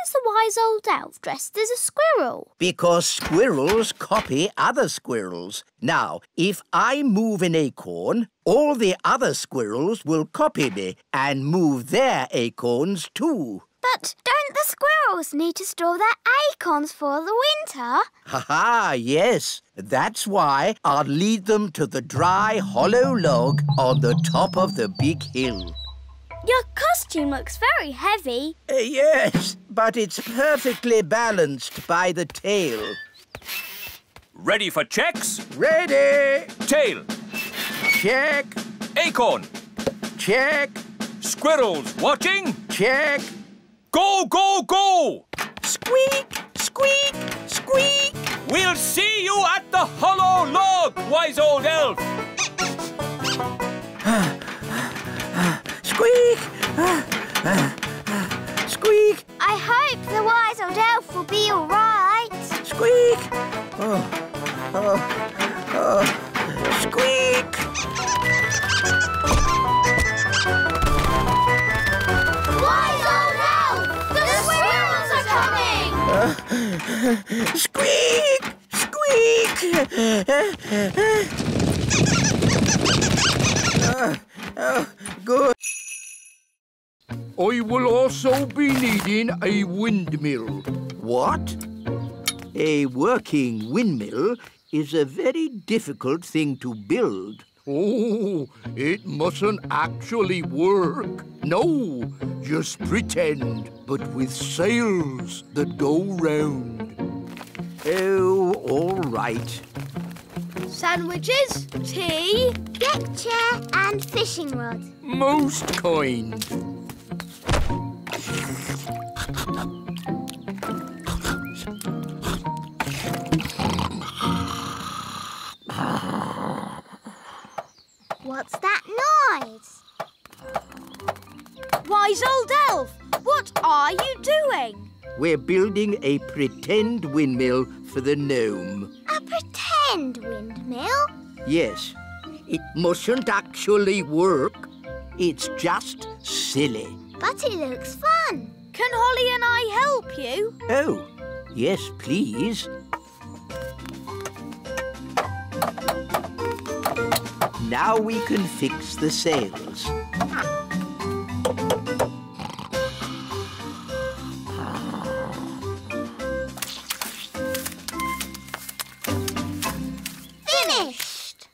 is the wise old elf dressed as a squirrel? Because squirrels copy other squirrels. Now, if I move an acorn, all the other squirrels will copy me and move their acorns too. But don't the squirrels need to store their acorns for the winter? Ha-ha, yes. That's why I'll lead them to the dry, hollow log on the top of the big hill. Your costume looks very heavy. Yes, but it's perfectly balanced by the tail. Ready for checks? Ready! Tail. Check. Acorn. Check. Squirrels watching? Check. Go, go, go! Squeak, squeak, squeak. We'll see you at the hollow log, wise old elf. Squeak! Squeak! I hope the wise old elf will be all right. Squeak! Squeak! Wise old elf! The squirrels are coming! Squeak! Squeak! Good. I will also be needing a windmill. What? A working windmill is a very difficult thing to build. Oh, it mustn't actually work. No, just pretend, but with sails that go round. Oh, all right. Sandwiches, tea, deck chair and fishing rod. Most kind. What's that noise? Wise old elf, what are you doing? We're building a pretend windmill for the gnome. A pretend windmill? Yes, it mustn't actually work. It's just silly. But it looks fun. Can Holly and I help you? Oh, yes, please. Now we can fix the sails. Finished!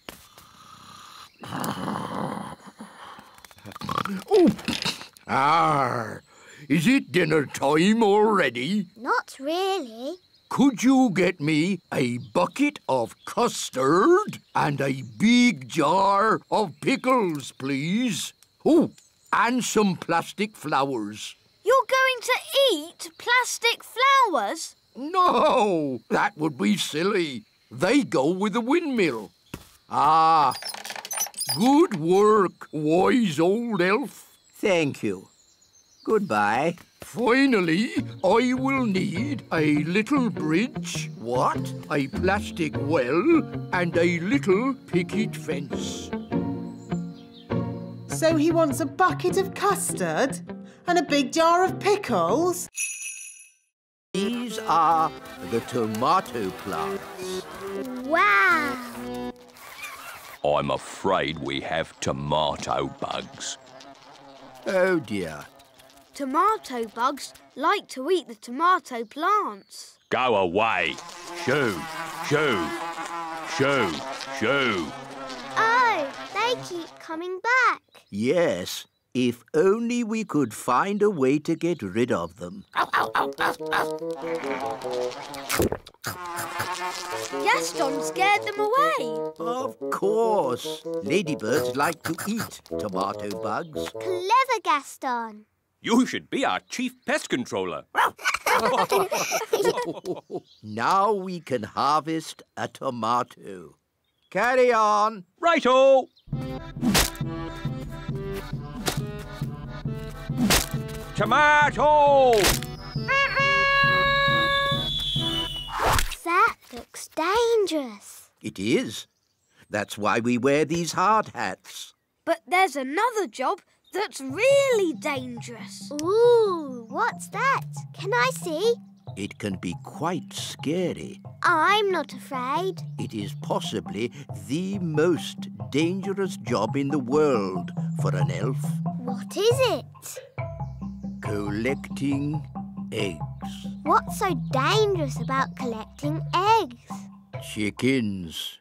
Arr! Is it dinner time already? Not really. Could you get me a bucket of custard and a big jar of pickles, please? Oh, and some plastic flowers. You're going to eat plastic flowers? No, that would be silly. They go with the windmill. Ah, good work, wise old elf. Thank you. Goodbye. Finally, I will need a little bridge. What? A plastic well and a little picket fence. So he wants a bucket of custard and a big jar of pickles? These are the tomato plants. Wow! I'm afraid we have tomato bugs. Oh, dear. Tomato bugs like to eat the tomato plants. Go away. Shoo, shoo, shoo, shoo. Oh, they keep coming back. Yes, if only we could find a way to get rid of them. Gaston scared them away. Of course. Ladybirds like to eat tomato bugs. Clever, Gaston. You should be our chief pest controller. Now we can harvest a tomato. Carry on. Righto. Tomato! That looks dangerous. It is. That's why we wear these hard hats. But there's another job that's really dangerous. Ooh, what's that? Can I see? It can be quite scary. I'm not afraid. It is possibly the most dangerous job in the world for an elf. What is it? Collecting eggs. What's so dangerous about collecting eggs? Chickens.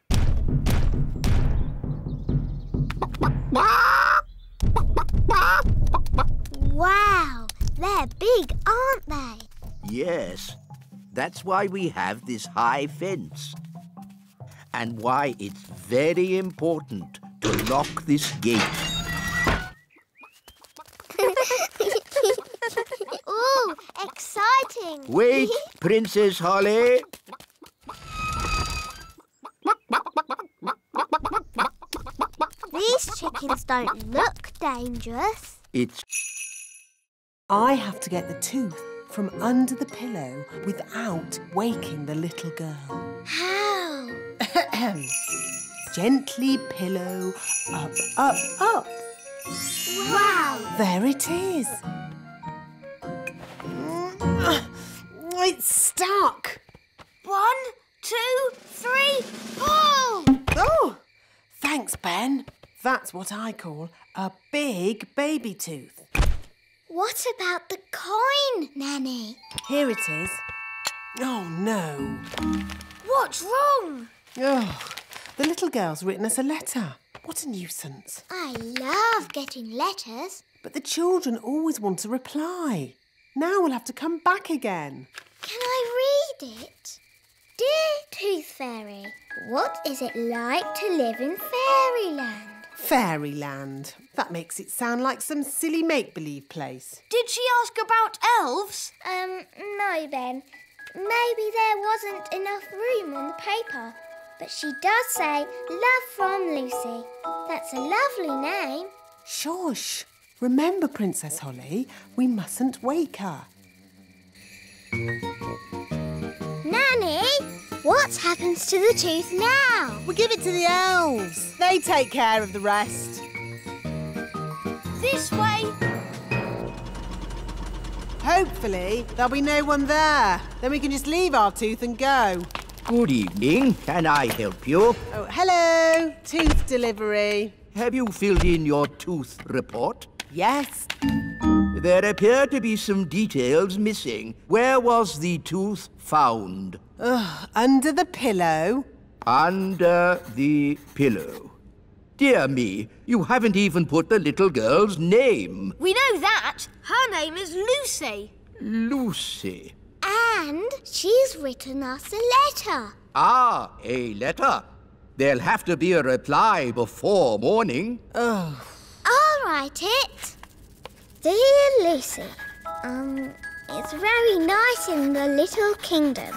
Wow, they're big, aren't they? Yes, that's why we have this high fence. And why it's very important to lock this gate. Ooh, exciting. Wait, Princess Holly. These chickens don't look dangerous. It's... I have to get the tooth from under the pillow without waking the little girl. How? Gently pillow, up, up, up. Wow! There it is. It's stuck. 1, 2, 3, pull! Oh, thanks, Ben. That's what I call a big baby tooth. What about the coin, Nanny? Here it is. Oh, no. What's wrong? Oh, the little girl's written us a letter. What a nuisance. I love getting letters. But the children always want a reply. Now we'll have to come back again. Can I read it? Dear Tooth Fairy, what is it like to live in fairyland? Fairyland. That makes it sound like some silly make-believe place. Did she ask about elves? No, Ben. Maybe there wasn't enough room on the paper. But she does say, love from Lucy. That's a lovely name. Shush. Remember, Princess Holly, we mustn't wake her. Nanny, what happens to the tooth now? We give it to the elves. They take care of the rest. This way. Hopefully, there'll be no one there. Then we can just leave our tooth and go. Good evening. Can I help you? Oh, hello. Tooth delivery. Have you filled in your tooth report? Yes. There appear to be some details missing. Where was the tooth found? Under the pillow. Under the pillow. Dear me, you haven't even put the little girl's name. We know that. Her name is Lucy. Lucy. And she's written us a letter. Ah, a letter. There'll have to be a reply before morning. I'll write it. Dear Lucy, it's very nice in the little kingdom.